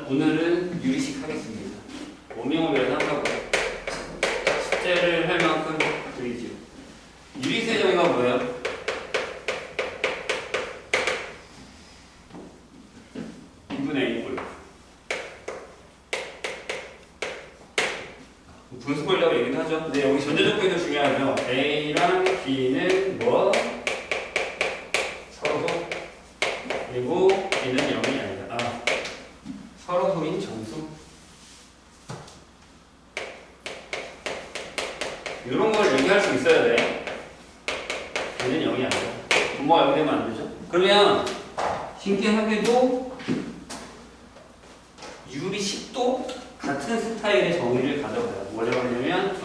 오늘은 유리식 하겠습니다. 오명오면 한다고 숙제를 할 만큼 드리죠. 유리수의 정의가 뭐예요? B분의 A꼴. 분수 권리라고 얘기도 하죠. 근데 여기 전제 조건이 더 중요하죠. A랑 B는 뭐? 서로속. 그리고 B는 0이 아니다. 서로속인 정수. 이런 걸 얘기할 수 있어야 돼. B는 0이 아니다. 분모가 0이 되면 안 되죠. 그러면 신기하게도 유리식도 같은 스타일의 정의를 가져가요. 뭐라고 하냐면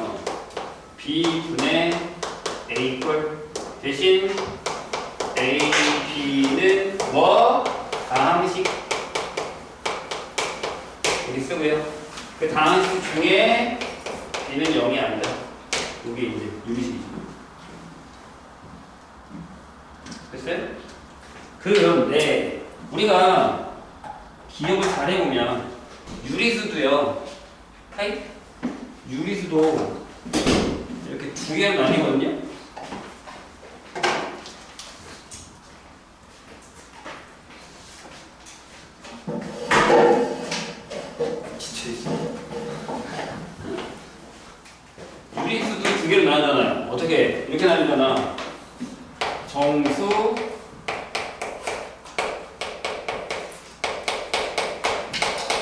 B분의 A꼴 대신 A, B는 뭐? 다항식 여기 쓰고요. 그 다항식 중에 B는 0이 아니다. 이게 이제 유리식이죠. 됐어요? 그런데 우리가 기억을 잘 해보면 유리수도요. 타입? 유리수도 이렇게 두 개로 나뉘거든요. 유리수도 두 개로 나뉘잖아요. 어떻게? 이렇게 나뉘잖아. 정수,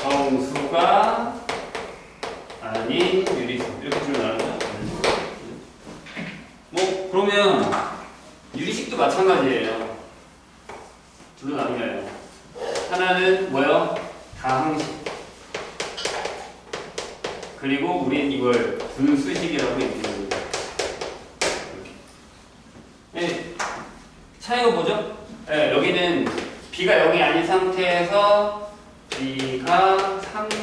정수가 아닌 유리수. 이렇게 둘로 나누죠. 뭐, 그러면 유리식도 마찬가지예요. 둘로 나뉘어요. 하나는 뭐요? 다항식. 그리고 우린 이걸 분수식이라고 얘기합니다. 네, 차이가 뭐죠? 네, 여기는 B가 0이 아닌 상태에서 B가 상수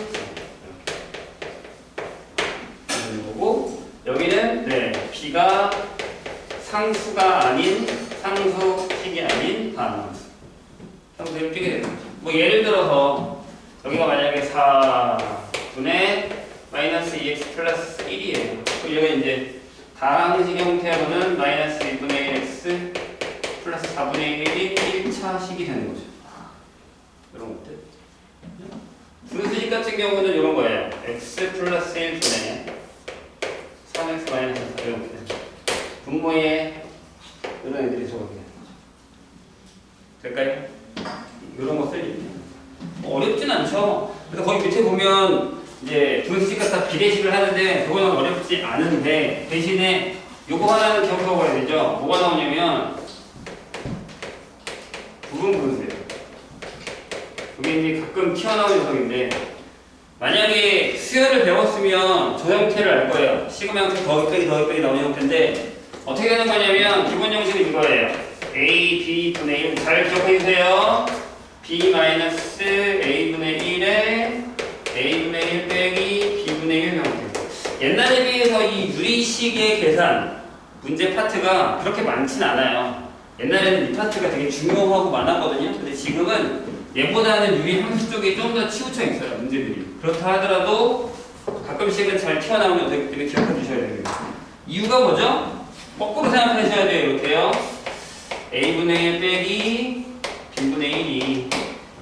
이렇게 거고, 여기는 네, B가 상수가 아닌 상수식이 아닌 다항수. 상수 이렇게 되는 거죠. 뭐 예를 들어서 여기가 만약에 4분의 마이너스 2x 플러스 1이에요. 그럼 여기 이제 다항식 형태로는 마이너스 2분의 1x 플러스 4분의 1이 1차식이 되는 거죠. 이런 것들. 분수식 같은 경우는 이런 거예요. x 플러스 1분의 3x 마이너스 4 이렇게 되죠. 분모에 이런 애들이 적용이 되는 거죠. 될까요? 이런 거 쓸 일이 어렵진 않죠. 그래서 거기 밑에 보면 이제 분수식 갖다 비례식을 하는데 그거는 어렵지 않은데 대신에 요거 하나는 기억하고 가야 되죠. 뭐가 나오냐면 부분 분수예요. 그게 이제 가끔 튀어나오는 녀석인데 만약에 수열을 배웠으면 저 형태를 알 거예요. 시그마 형태 더하기 빼기 나오는 형태인데 어떻게 되는 거냐면 기본 형식은 이거예요. A, B 분의 1 잘 기억해 주세요. B 마이너스 A분의 1에 A분의 1 빼기 B분의 1 형태. 옛날에 비해서 이 유리식의 계산 문제 파트가 그렇게 많진 않아요. 옛날에는 이 파트가 되게 중요하고 많았거든요. 근데 지금은 얘보다는 유리 함수 쪽이 좀 더 치우쳐 있어요. 문제들이. 그렇다 하더라도 가끔씩은 잘 튀어나오면 되게 기억해 주셔야 됩니다. 이유가 뭐죠? 거꾸로 생각하셔야 돼요. 이렇게요. A분의 1 빼기 B분의 1이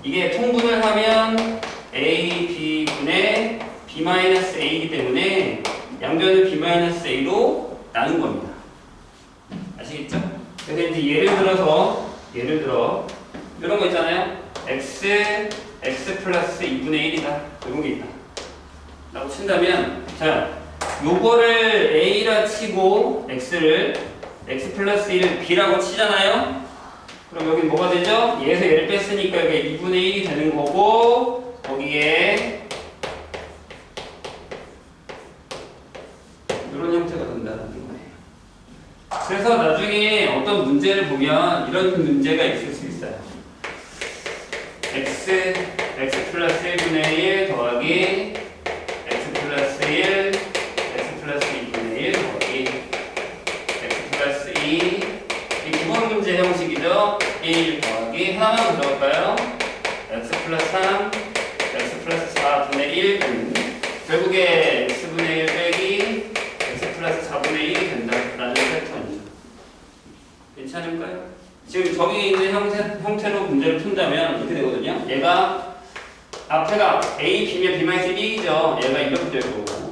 이게 통분을 하면 A, B분의 B-A이기 때문에 양변을 B-A로 나눈 겁니다. 아시겠죠? 그래서 이제 예를 들어 이런 거 있잖아요. x 플러스 2분의 1이다. 이런 게 있다. 라고 친다면 자, 요거를 A라 치고 x를 x 플러스 1을 B라고 치잖아요. 그럼 여기 뭐가 되죠? 얘에서 얘를 뺐으니까 이게 2분의 1이 되는 거고 거기에 이런 형태가 된다는 거예요. 그래서 나중에 어떤 문제를 보면 이런 문제가 있을 수 있어요. x 플러스 1분의 1 더하기 x 플러스 1 x 플러스 2분의 1 더하기 x 플러스 2 이 기본 문제 형식이죠. 1 더하기 하나만 더 들어갈까요? x 플러스 3 x 플러스 4분의 1은 결국에 x분의 1 빼기 x 플러스 4분의 1이 된다라는 패턴이죠. 괜찮을까요? 지금 저기 있는 형태로 문제를 푼다면 이렇게 되거든요. 얘가 앞에가 a, b면 b-1이죠. 얘가 이렇게 될 거고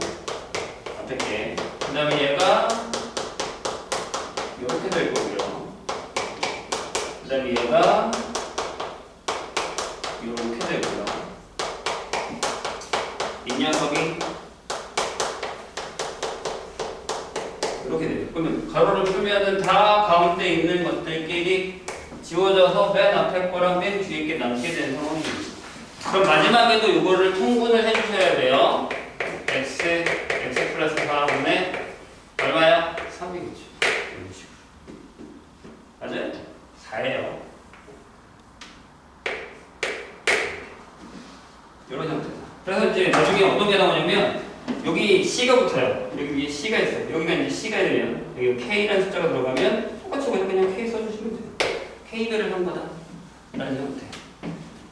앞에 게. 그 다음에 얘가 이렇게 될 거고요. 그 다음에 얘가 이렇게 되고요. 이 녀석이 이렇게 돼요. 그러면 가로를 풀면은 다 가운데 있는 것들끼리 지워져서 맨 앞에 거랑 맨 뒤에 게 남게 되는 상황입니다. 그럼 마지막에도 이거를 통분을 해주셔야 돼요. x 플러스 4분의 얼마야? 3이겠죠. 이런 식으로. 맞아요? 4예요. 이런 형태다. 그래서 이제 나중에 어떤 게 나오냐면 여기 C가 붙어요. 여기 위에 C가 있어요. 여기가 이제 C가 되면 여기 K라는 숫자가 들어가면 똑같이 그냥 K 써주시면 돼요. K배를 한 거다. 라는 형태.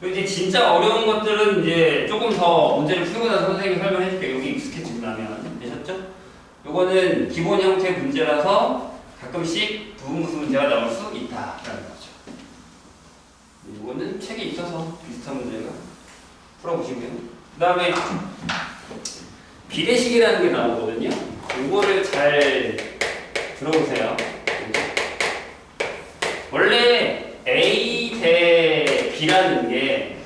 그리고 이제 진짜 어려운 것들은 이제 조금 더 문제를 풀고 나서 선생님이 설명해 줄게요. 여기 익숙해지고 나면. 되셨죠? 요거는 기본 형태 문제라서 가끔씩 부분무수 문제가 나올 수 있다라는 거죠. 요거는 책에 있어서 비슷한 문제가 풀어보시고요. 그 다음에 비례식이라는 게 나오거든요. 요거를 잘 들어보세요. 원래 A 대 B라는 게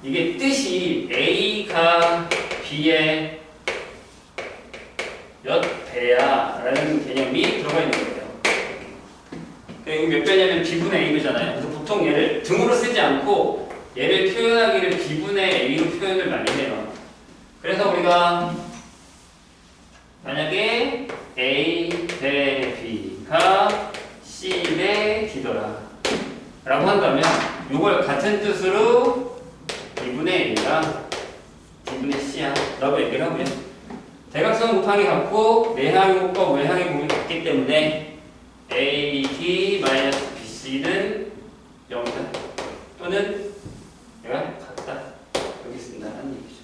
이게 뜻이 A가 B의 몇 배야 라는 개념이 들어가 있는 거예요. 여기 몇 배냐면 B분의 A잖아요. 그래서 보통 얘를 등으로 쓰지 않고 얘를 표현하기를 B분의 A로 표현을 많이 해요. 그래서 우리가 만약에 A 대 B가 C 대 D더라 라고 한다면 이걸 같은 뜻으로 B분의 A가 D분의 C야 라고 얘기를 하고요. 대각선 곱하기 같고 내항의 곱과 외항의 곱이 같기 때문에 AD-BC는 0이다 또는 얘가 같다 여기 쓴다는 얘기죠.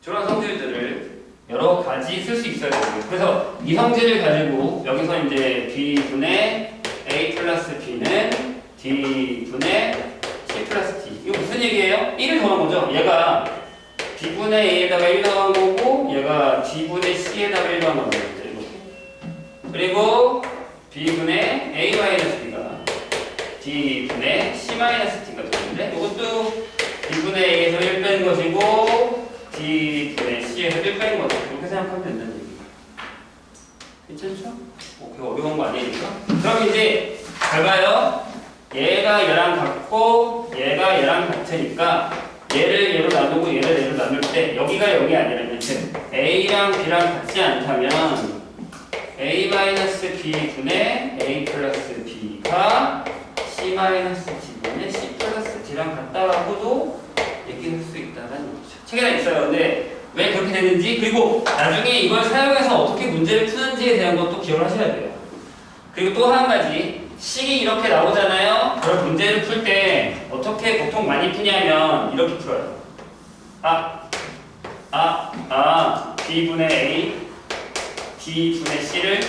저런 성질들을 여러 가지 쓸 수 있어야 되고요. 그래서 이 성질을 가지고 여기서 이제 B분의 A 플러스 B는 D분의 C 플러스 D. 이거 무슨 얘기예요? 1을 더한 거죠. 얘가 B분의 A에다가 1 더한 거고 얘가 D분의 C에다가 1 더한 거죠. 이렇게. 그리고 B분의 A-B가 D분의 C-D가 되는데 이것도 B분의 A에서 1 뺀 것이고 D분의 C에서 1 뺀 거죠. 이렇게 생각하면 된다는 얘기예요. 괜찮죠? 그게 어려운 거 아니니까. 그럼 이제 잘 봐요. 얘가 얘랑 같고 얘가 얘랑 같으니까 얘를 얘로 나누고 얘를 얘로 나눌 때 여기가 여기 아니라면 A랑 B랑 같지 않다면 A-B분의 A 플러스 B가 C-D분의 C 플러스 D랑 같다라고도 얘기할 수 있다는 거죠. 책에다 있어요. 근데 왜 그렇게 되는지 그리고 나중에 이걸 사용해서 어떻게 문제를 푸는지에 대한 것도 기억을 하셔야 돼요. 그리고 또 한 가지 식이 이렇게 나오잖아요. 그럼 문제를 풀 때 어떻게 보통 많이 푸냐면 이렇게 풀어요. B분의 A, D분의 C를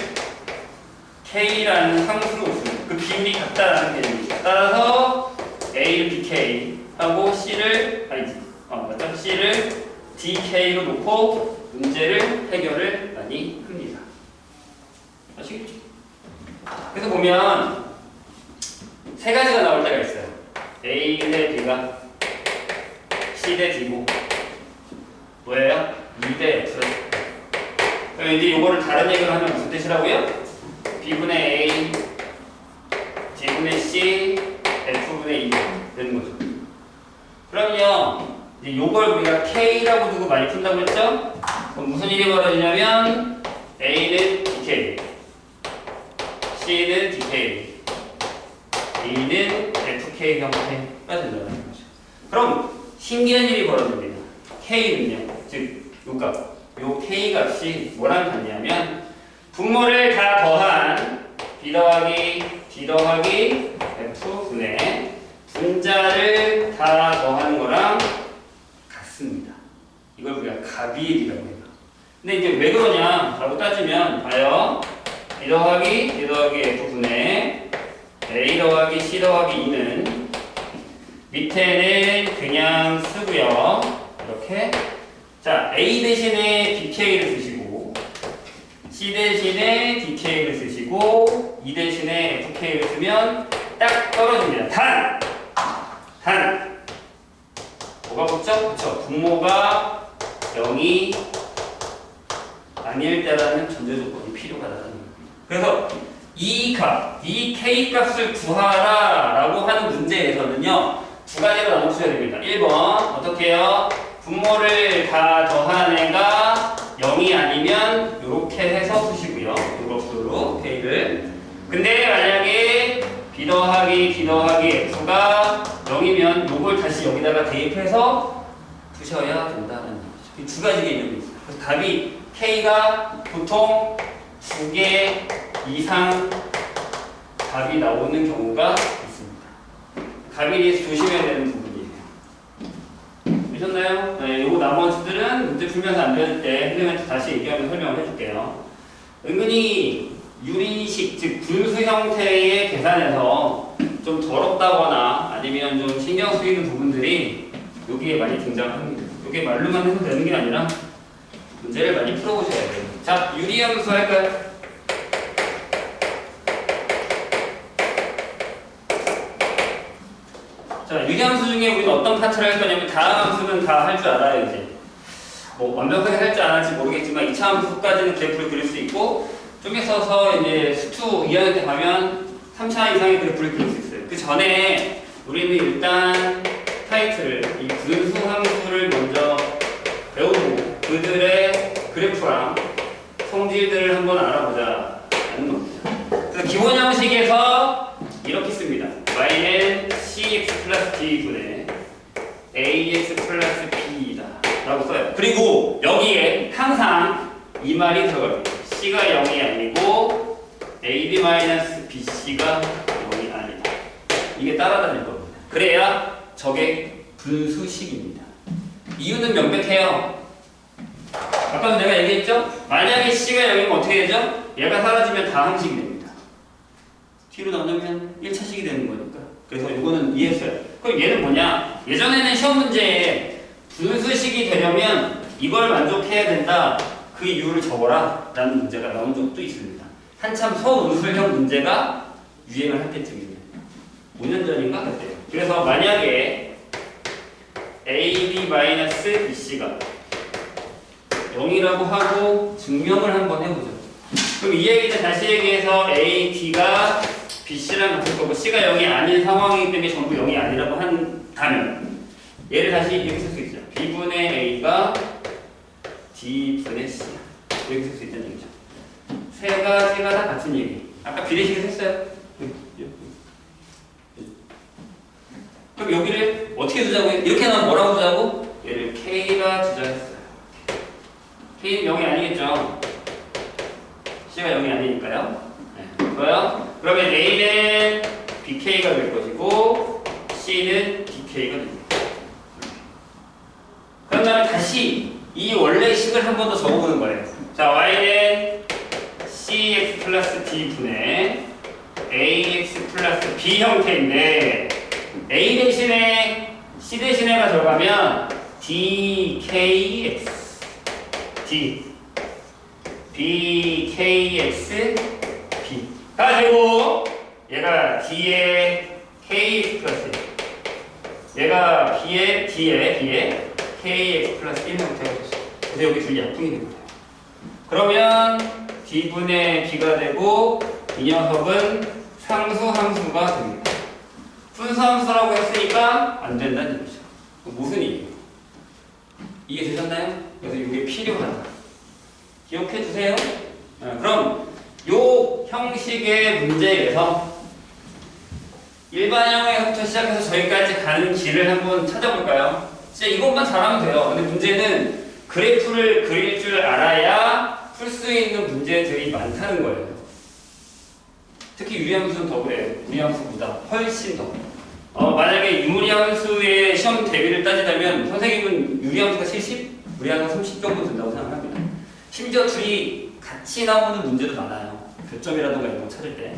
K라는 상수로 씁니다. 그 비율이 같다라는 개념이죠. 따라서 A를 BK 하고 C를 맞죠? C를 DK로 놓고 문제를 해결을 많이 합니다. 아시겠죠? 그래서 보면 세 가지가 나올 때가 있어요. A 대 B가 C 대 D고 뭐예요? 2 대 F. 그럼 이제 요거를 다른 얘기를 하면 무슨 뜻이라고요? B분의 A, D분의 C, F분의 2 되는 거죠. 그럼요, 이제 요걸 우리가 K라고 두고 많이 푼다고 했죠? 그럼 무슨 일이 벌어지냐면 A는 DK, C는 DK, D는 FK 형태가 된다는 거죠. 그럼 신기한 일이 벌어집니다. K는요, 즉 요 값, 요 K 값이 뭐랑 같냐면 분모를 다 더한 B 더하기 D 더하기 F분의 분자를 다 더한 거랑 갑이1이라고 해요. 근데 이제 왜 그러냐 라고 따지면 봐요. A 더하기 F분의 A 더하기 C 더하기 2는 밑에는 그냥 쓰고요. 이렇게. 자, A 대신에 DK를 쓰시고, C 대신에 DK를 쓰시고, E 대신에 FK를 쓰면 딱 떨어집니다. 단! 뭐가 붙죠? 그쵸. 분모가 0이 아닐 때라는 전제 조건이 필요하다는 거예요. 그래서 이 값, 이 K 값을 구하라 라고 하는 문제에서는요, 두 가지로 나눠주셔야 됩니다. 1번, 어떻게 해요? 분모를 다 더한 애가 0이 아니면 이렇게 해서 푸시고요. 이것으로 K를. 근데 만약에 B 더하기 F가 0이면 이걸 다시 여기다가 대입해서 푸셔야 된다는 거죠. 이 두 가지 개념이 있어요. 그래서 답이 K가 보통 2개 이상 답이 나오는 경우가 있습니다. 답에 대해서 조심해야 되는 부분이에요. 보셨나요? 네, 요거 나머지들은 문제 풀면서 안 되는 때 선생님한테 다시 얘기하면서 설명을 해줄게요. 은근히 유리식, 즉 분수 형태의 계산에서 좀 더럽다거나 아니면 좀 신경 쓰이는 부분들이 여기에 많이 등장합니다. 이게 말로만 해도 되는 게 아니라 문제를 많이 풀어보셔야 돼요. 자, 유리함수 할까요? 자, 유리함수 중에 우리는 어떤 파트를 할 거냐면 다음 함수는 다 할 줄 알아요, 이제. 뭐 완벽하게 할 줄 알았지 모르겠지만 2차 함수까지는 그래프를 그릴 수 있고 좀 있어서 이제 수투 2학년 때 가면 3차 이상의 그래프를 그릴 수 있어요. 그 전에 우리는 일단 타이틀, 이 분수 함수를 먼저 배우고 그들의 그래프랑 성질들을 한번 알아보자 하는 겁니다. 그래서 기본 형식에서 이렇게 씁니다. y는 cx 플러스 d분의 ax 플러스 b이다 라고 써요. 그리고 여기에 항상 이 말이 들어갑니다. c가 0이 아니고 ab-bc가 0이 아니다. 이게 따라다닐 겁니다. 그래야 저게 분수식입니다. 이유는 명백해요. 아까도 내가 얘기했죠? 만약에 c가 0이면 어떻게 되죠? 얘가 사라지면 다 함식이 됩니다. 뒤로 나누면 1차식이 되는 거니까. 그래서 이거는 이해했어요. 그럼 얘는 뭐냐? 예전에는 시험 문제에 분수식이 되려면 이걸 만족해야 된다. 그 이유를 적어라 라는 문제가 나온 적도 있습니다. 한참 서운술형 문제가 유행을 할 때쯤이에요. 5년 전인가 그때요. 그래서 만약에 AB-BC가 0이라고 하고 증명을 한번 해보죠. 그럼 이 얘기는 다시 얘기해서 AD가 BC랑 같을 거고 C가 0이 아닌 상황이기 때문에 전부 0이 아니라고 한다면 얘를 다시 이렇게 쓸 수 있죠. B분의 A가 D분의 C 이렇게 쓸 수 있다는 얘기죠. 세 가지가 다 같은 얘기. 아까 비례식을 했어요. 그럼 여기를 어떻게 두자고요? 이렇게 나오면 뭐라고 두자고? 얘를 K가 두자 했어요. K는 0이 아니겠죠? C가 0이 아니니까요. 네, 그거요. 그러면 A는 BK가 될 것이고 C는 DK가 됩니다. 그런 다음에 다시 이 원래 식을 한 번 더 적어보는 거예요. 자, Y는 CX 플러스 D분의 AX 플러스 B 형태인데 A 대신에 C 대신에가 들어가면 DKX D BKX B가 되고 얘가 D의 KX 플러스 얘가 B의 KX 플러스 1 형태가 됐어요. 그래서 여기 둘이 약분이 됩니다. 그러면 D분의 B가 되고 이 녀석은 상수함수가 됩니다. 분수함수라고 했으니까 안 된다는 얘기죠. 무슨 얘기예요? 이해되셨나요? 그래서 이게 필요하다. 기억해 주세요. 그럼 요 형식의 문제에서 일반형에서부터 시작해서 저기까지 가는 길을 한번 찾아볼까요? 진짜 이것만 잘하면 돼요. 근데 문제는 그래프를 그릴 줄 알아야 풀 수 있는 문제들이 많다는 거예요. 특히 유리함수는 더 그래요. 무리함수보다 훨씬 더. 만약에 유리함수의 시험 대비를 따지자면 선생님은 유리함수가 70? 우리 한 30 정도 된다고 생각합니다. 심지어 둘이 같이 나오는 문제도 많아요. 교점이라든가 이런 거 찾을 때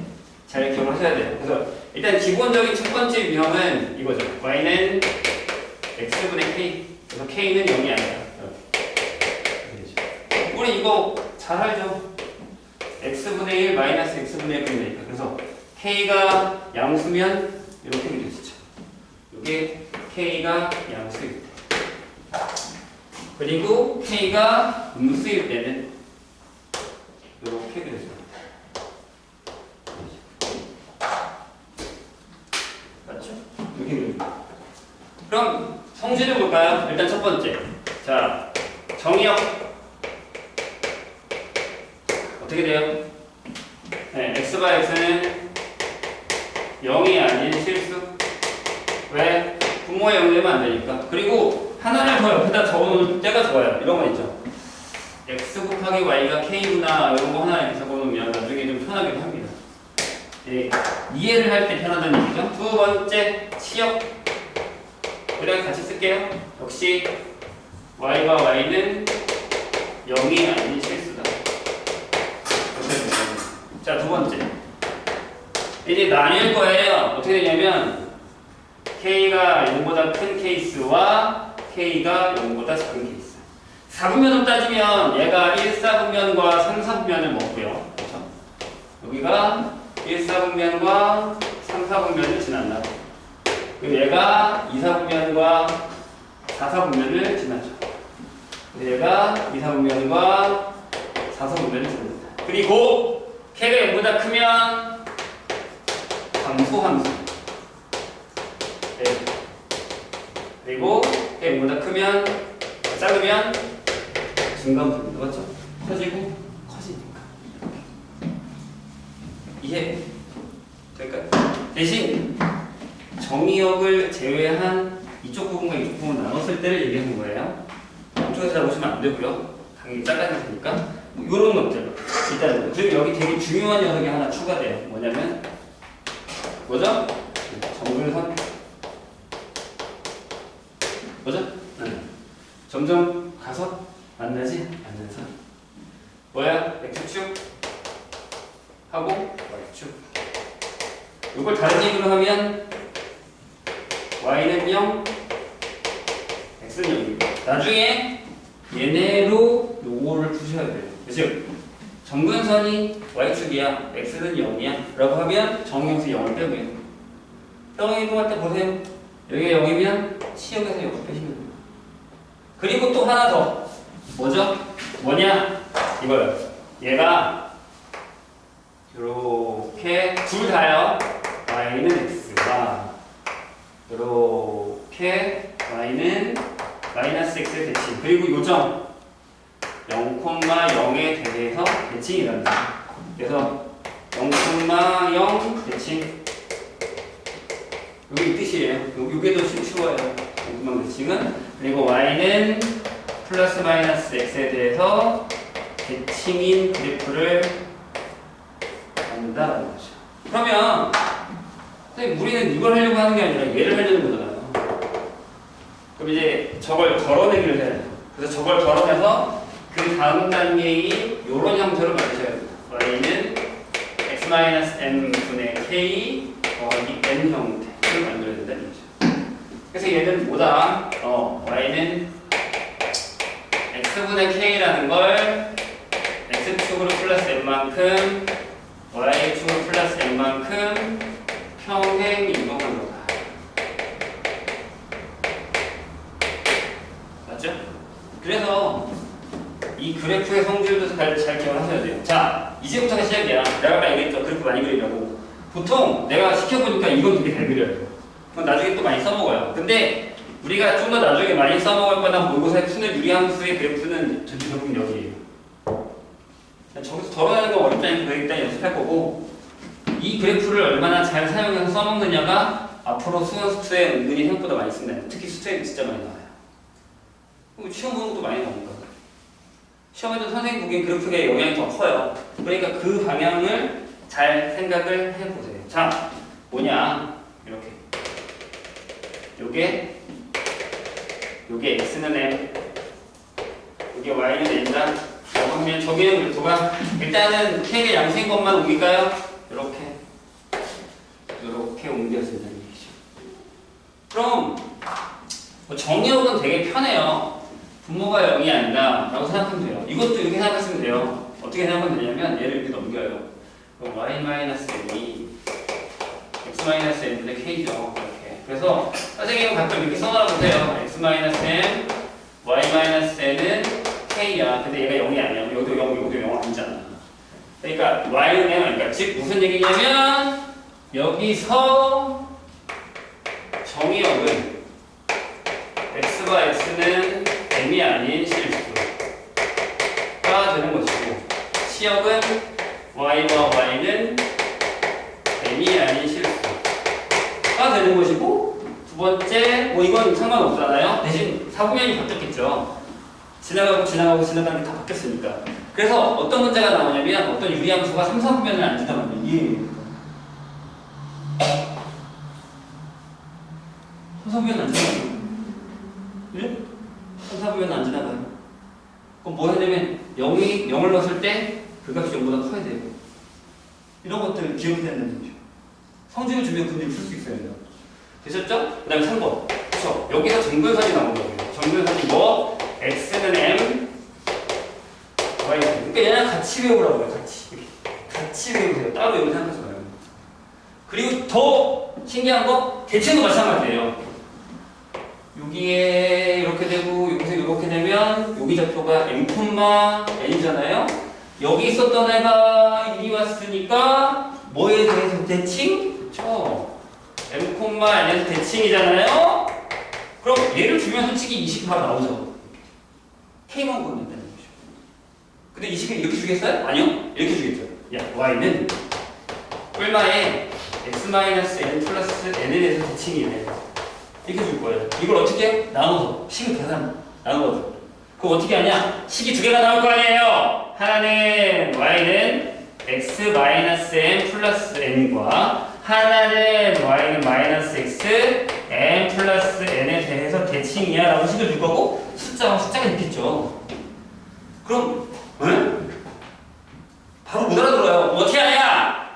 잘 기억을 하셔야 돼요. 그래서 일단 기본적인 첫 번째 유형은 이거죠. y는 x분의 k. 그래서 k는 0이 아니다. 우리 이거 잘 알죠? x분의 1 마이너스 x분의 1 되니까. 그래서 k가 양수면 이렇게 되시죠. 이게 k가 양수일 때. 그리고 k가 음수일 때는 이렇게 되죠. 맞죠? 이렇게 되죠. 그럼 성질을 볼까요? 일단 첫 번째. 자, 정의역 어떻게 돼요? 네, x바 x는 0이 아닌 실수. 왜? 분모에 0 되면 안 되니까. 그리고 하나를 더 옆에다 적어놓을 때가 좋아요. 이런 거 있죠. x 곱하기 y가 k구나 이런 거 하나 이렇게 적어놓으면 나중에 좀 편하기도 합니다. 네, 이해를 할 때 편하다는 얘기죠. 두 번째, 치역. 그냥 같이 쓸게요. 역시 y와 y는 0이 아닌 실수다. 자, 두 번째. 이제 나뉠 거예요. 어떻게 되냐면 k가 0보다 큰 케이스와 k가 0보다 작은 케이스. 4분면으로 따지면 얘가 1, 4분면과 3, 4분면을 먹고요. 그렇죠? 여기가 1, 4분면과 3, 4분면을 지난다. 그리고 얘가 2, 4분면과 4, 4분면을 지나죠. 얘가 2, 4분면과 4, 4분면을 지납니다. 그리고 k가 0보다 크면 함수. 네. 그리고 k가 0보다 크면 작으면 증가분입니다. 맞죠? 커지고 커지니까. 이해 될까요? 대신 정의역을 제외한 이쪽 부분과 이쪽 부분 나눴을 때를 얘기하는 거예요. 양쪽에서 잘 보시면 안 되고요. 당연히 작아질 테니까. 이런 것들. 일단 그리고 여기 되게 중요한 녀석이 하나 추가돼요. 뭐냐면 뭐죠? 정근선. 뭐죠? 네. 점점 가서 만나지 않는 선. 뭐야? x축 하고 y축. 이걸 다른 얘기로 하면 y는 0, x는 0입니다. 나중에 얘네로 요거를 푸셔야 돼요. 즉 정근선이 y축이야, x는 0이야 라고 하면 정형수 0을 빼고요. 평행 이동할 때 보세요. 여기가 0이면 치역에서 0을 빼시면 됩니다. 그리고 또 하나 더. 뭐죠? 뭐냐? 이거요. 얘가 이렇게 둘 다요. y는 x가 이렇게 y는 마이너스 x의 대칭. 그리고 요점 0,0에 대해서 대칭이라는 거죠. 그래서 0,0 대칭. 여기 이 뜻이에요. 요게 더 쉬워요. 0,0 대칭은. 그리고 y는 플러스 마이너스 x에 대해서 대칭인 그래프를 만든다라는 거죠. 그러면 선생님 우리는 이걸 하려고 하는 게 아니라 얘를 하려는 거잖아요. 그럼 이제 저걸 덜어내기를 해야 돼요. 그래서 저걸 덜어내서 그 다음 단계의 이런 형태로 만드셔야 됩니다. y는 x-n분의 k 더하기 n 형태를 만들어야 된다는 거죠. 그래서 얘는 뭐다? y는 x분의 k라는 걸 x축으로 플러스 n만큼 y축으로 플러스 n만큼 평행 이동한 거다. 맞죠? 그래서 이 그래프의 성질도 잘 기억을 하셔야 돼요. 자, 이제부터가 시작이야. 내가 아까 얘기했죠. 그래프 많이 그리려고. 보통 내가 시켜보니까 이건 되게 잘 그려요. 그건 나중에 또 많이 써먹어요. 근데 우리가 좀 더 나중에 많이 써먹을 거나 모의고사에 푸는 유리함수의 그래프는 전체적인 여기에요. 저기서 덜어내는 거 어렵다니까 일단 연습할 거고, 이 그래프를 얼마나 잘 사용해서 써먹느냐가 앞으로 수능수투에 은근히 생각보다 많이 쓴다. 특히 수투에 진짜 많이 나와요. 시험 보는 것도 많이 나오니까. 시험에도 선생님 보기엔 그래프의 영향이 더 커요. 그러니까 그 방향을 잘 생각을 해보세요. 자, 뭐냐? 이렇게. 요게 x는 m, 여기 y는 n이다. 라고 하면 저기는 궤도가 일단은 k의 양수인 것만 옮길까요? 이렇게 옮겨진다는 얘기죠. 그럼 뭐 정의역은 되게 편해요. 분모가 0이 아니다 라고 생각하면 돼요. 이것도 이렇게 생각하시면 돼요. 어떻게 생각하면 되냐면 얘를 이렇게 넘겨요. 그럼 y-n이 x-n분의 k죠. 이렇게. 그래서 선생님은 가끔 이렇게 써놔보세요. x-n, y-n은 k야. 근데 얘가 0이 아니야. 여기도 0, 여기도 0 아니잖아. 그러니까 y는 m, 그러니까 즉 무슨 얘기냐면 여기서 정의역은 x와 x는 m이 아닌 실수가 되는 것이고 시역은 y와 y는 m이 아닌 실수가 되는 것이고 두 번째 뭐 이건 상관없잖아요. 대신 사분면이 바뀌었겠죠. 지나가는 게 다 바뀌었으니까. 그래서 어떤 문제가 나오냐면 어떤 유리함수가 3, 4분면을 안 준다는 얘기. 3, 4분면 안 지나가요. 네? 3, 4분면 안 지나가요. 그럼 뭐 해야 되면 0을 넣었을 때 그 값이 0보다 커야 돼요. 이런 것들을 기억해야 된다는 얘기죠. 성질을 주면 근데 풀 수 있어야 돼요. 되셨죠? 그 다음에 3번. 그쵸? 여기서 정근선이 나오는 거예요. 정근선이 뭐? x는 m, y. 그러니까 얘랑 같이 외우라고 해요. 같이 외우세요. 따로 외우는 생각하지 마요. 그리고 더 신기한 거, 대칭도 마찬가지예요. 여기에 이렇게 되고, 여기서 이렇게 되면, 여기 좌표가 m, n이잖아요? 여기 있었던 애가 이리 왔으니까, 뭐에 대해서 대칭? 그쵸? m, n에서 대칭이잖아요? 그럼 얘를 주면 솔직히 20이 바로 나오죠. K만 구하면 된다는 거죠. 근데 20을 이렇게 주겠어요? 아니요. 이렇게 주겠죠. 야, y는 뿔마에 x-n 플러스 n에 대해서 대칭이래. 이렇게 줄 거예요. 이걸 어떻게 해요? 나눠서. 식을 계산 나눠서. 그럼 어떻게 하냐? 식이 두 개가 나올 거 아니에요? 하나는 y는 x-n 플러스 n과 하나는 y는 마이너스 x n 플러스 n에 대해서 대칭이야 라고 식을 줄 거고 숫자가 있겠죠. 그럼 바로 못 알아들어요. 어떻게 하냐?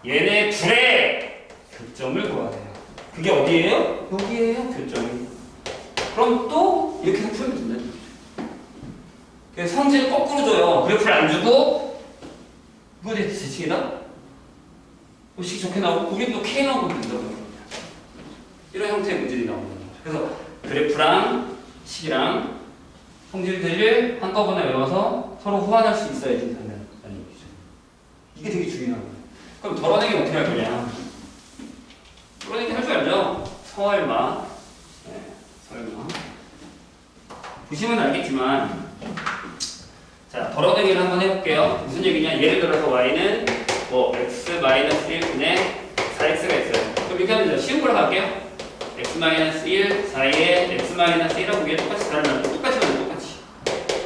얘네 둘의 교점을 구해야 돼요. 그게 어디예요? 여기에요. 교점이. 그럼 또 이렇게 해서 풀면 된다는 거죠. 그래서 성질을 거꾸로 줘요. 그래프를 안 주고 이거에 대해서 대칭이다? 식이 좋게 나오고 우리 또 K만 보면 된다고. 이런 형태의 문제들이 나오는 거죠. 그래서 그래프랑 식이랑 성질들을 한꺼번에 외워서 서로 호환할 수 있어야지 된다는 얘기죠. 이게 되게 중요한 거예요. 그럼 덜어내기는 어떻게 할 거냐? 덜어내기 할 줄 알죠? 설마. 네, 설마. 보시면 알겠지만, 자, 덜어내기를 한번 해볼게요. 무슨 얘기냐? 예를 들어서 y는 뭐 x-1분의 4x가 있어요. 그럼 이렇게 하면 되죠. 쉬운 걸로 갈게요. x-1 사이에 x-1하고 위에 똑같이 달아나요. 똑같이 만들어요. 똑같이.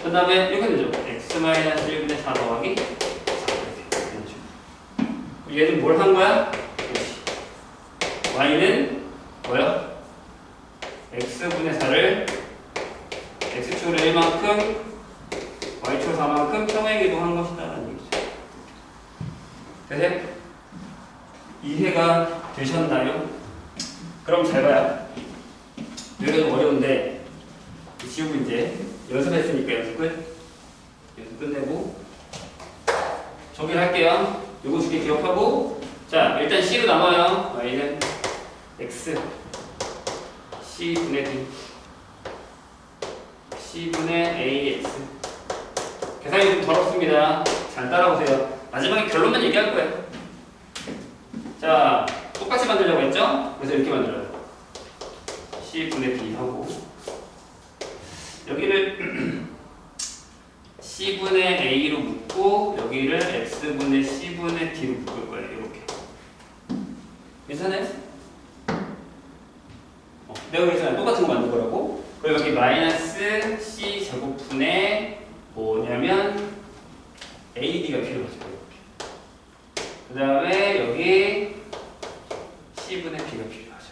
그 다음에 이렇게 되죠. x-1분의 4 더하기 4 이렇게 되죠. 얘는 뭘 한 거야? y는 뭐요? x분의 4를 x축으로 1만큼 y축으로 4만큼 평행 이동한 것이다 라는 얘기죠. 되세요? 이해가 되셨나요? 그럼 잘 봐요. 여기가 좀 어려운데 지우고 이제 연습했으니까 연습 끝. 연습 끝내고 정리를 할게요. 요거 두 개 기억하고 자 일단 C로 나눠요. y는 x C분의 D C분의 AX 계산이 좀 더럽습니다. 잘 따라오세요. 마지막에 결론만 얘기할 거예요. 자, 똑같이 만들려고 했죠? 그래서 이렇게 만들어요. C분의 D 하고 여기를 C분의 A로 묶고 여기를 X분의 C분의 D로 묶을 거예요. 이렇게. 괜찮아요? 내가 그랬잖아요. 똑같은 거 만들 거라고. 그리고 여기 마이너스 C 제곱분의 뭐냐면 AD가 필요하죠. 그 다음에 여기 C분의 B가 필요하죠.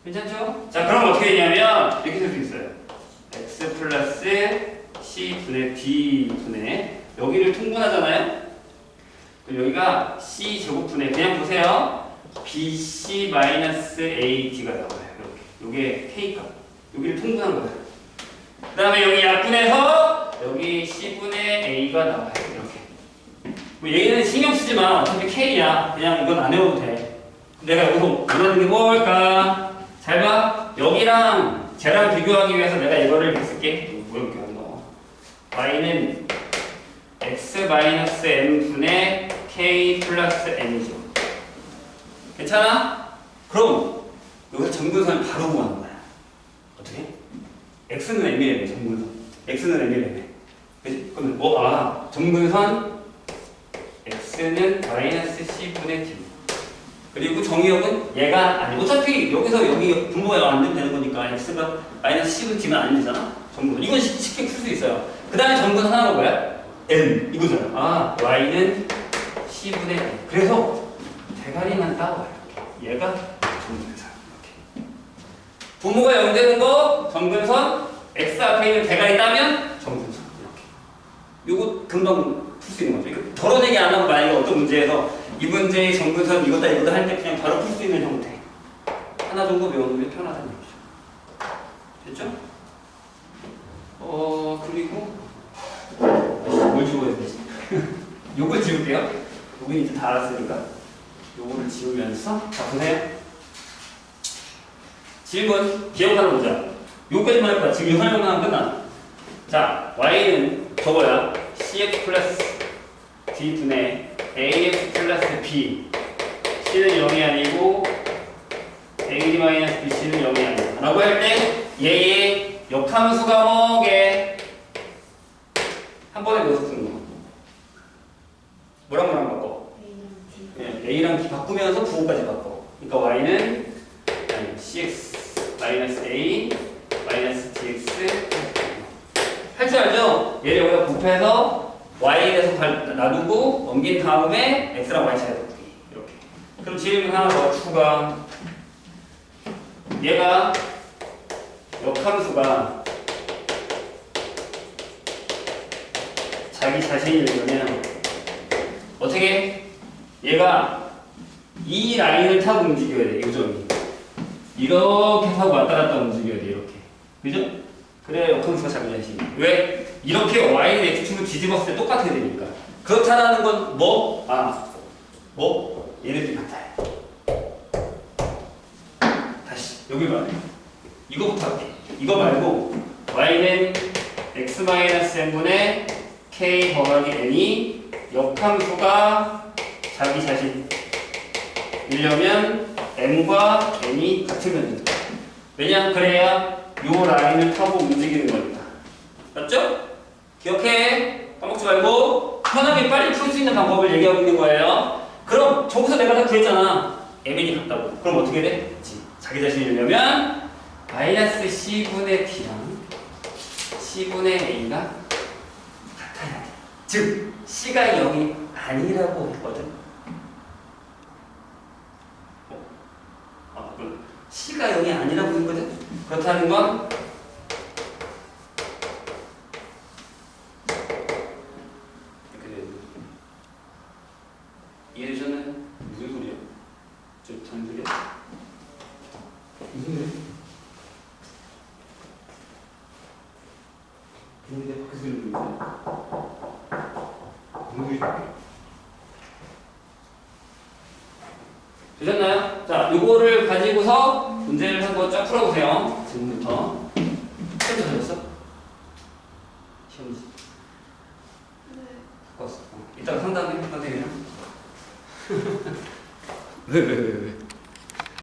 괜찮죠? 자, 그럼 어떻게 되냐면 이렇게 될 수 있어요. X 플러스 C분의 B분의 여기를 통분하잖아요? 그럼 여기가 C제곱분의 그냥 보세요. BC-AD가 나와요. 이렇게. 요게 K값. 여기를 통분한 거예요. 그 다음에 여기 약분해서 여기 C분의 A가 나와요. 이렇게. 뭐 얘는 신경 쓰지 마. 어차피 K야. 그냥 이건 안 외워도 돼. 내가 여기서 원하는 게 뭘까? 잘 봐. 여기랑 쟤랑 비교하기 위해서 내가 이거를 쓸게. 뭐 이렇게 안 나와. Y는 X-M 분의 K 플러스 N이죠. 괜찮아? 그럼 여기서 정근선을 바로 구하는 거야. 어떻게? X는 M이래요. 정근선. X는 M이래요. 그치? 그럼 뭐? 정근선 X는 마이너스 C분의 D. 그리고 정의역은 얘가 아니 어차피 여기서 여기 분모가 안 되면 되는 거니까 X가 마이너스 C분의 D는 안 되잖아. 정근선. 이건 쉽게 풀 수 있어요. 그 다음에 정근선 하나가 뭐야? N 이거잖아. Y는 C분의 N. 그래서 대가리만 따와요. 얘가 정근선. 이렇게. 분모가 0 되는 거 정근선. X 앞에 있는 대가리 따면 정근선. 이렇게. 요거 금방 풀 수 있는 거죠. 이거 덜어내기 안 하고 만약에 어떤 문제에서 이 문제의 정근선 이거다 할 때 그냥 바로 풀 수 있는 형태. 하나 정도 외워놓으면 편하다는 얘기죠. 됐죠? 그리고 뭘 지워야 되지? 요걸 지울게요. 여기 이제 다 알았으니까 요거를 지우면서 자 보세요. 질문 기억하는 보자. 요까지만 할 거야. 지금 이 설명만 하면 끝나. 자 y는 저거야. cx 플러스 d분의 ax 플러스 b. c는 0이 아니고 ad 마이너스 bc는 0이 아니고 라고 할 때 얘의 역함수가 뭐게? 한 번에 넣어서 쓰는 거. 뭐랑 바꿔? A랑 B 바꾸면서 부호까지 바꿔. 그러니까 Y는 CX 마이너스 A 마이너스 DX 할 줄 알죠? 얘를 여기다 곱해서 Y에서 놔두고 넘긴 다음에 X랑 Y 차이 바꾸기. 이렇게. 그럼 질문 하나 더 추가. 얘가 역함수가 자기 자신이려면 어떻게? 얘가 이 라인을 타고 움직여야 돼. 요점이 이렇게 타고 왔다 갔다 움직여야 돼. 이렇게. 그죠? 그래 역함수가 자기 자신. 왜? 이렇게 Y는 X축을 뒤집었을 때 똑같아야 되니까. 그렇다는 건 뭐? 얘네들이 같아요. 다시 여기 봐. 이거부터 할게. 이거 말고 Y는 X-N분의 K 더하기 N이 역함수가 자기 자신이려면 M과 N이 같으면 된다. 왜냐? 그래야 요 라인을 타고 움직이는 거니까. 맞죠? 기억해. 까먹지 말고 편하게 빨리 풀 수 있는 방법을 얘기하고 있는 거예요. 그럼 저기서 내가 다 구했잖아. MN이 같다고. 그럼 어떻게 돼? 그치. 자기 자신이려면 마이너스 C분의 D랑 C분의 A가 같아야 돼. 즉 C가 0이 아니라고 했거든. C가 0이 아니라고 했거든. 그렇다는 건 이해되셨나요? 무슨 소리야? 좀 다른 소리야? 무슨 소리야? 근데 밖에서 들리는 거야? 무슨 소리야? 되셨나요? 자, 요거를 가지고서 문제를 한번 쫙 풀어보세요. 지금부터. 시험 잘했어? 시험지. 네. 바꿨어. 이따가 상담해, 선생님이랑. 왜?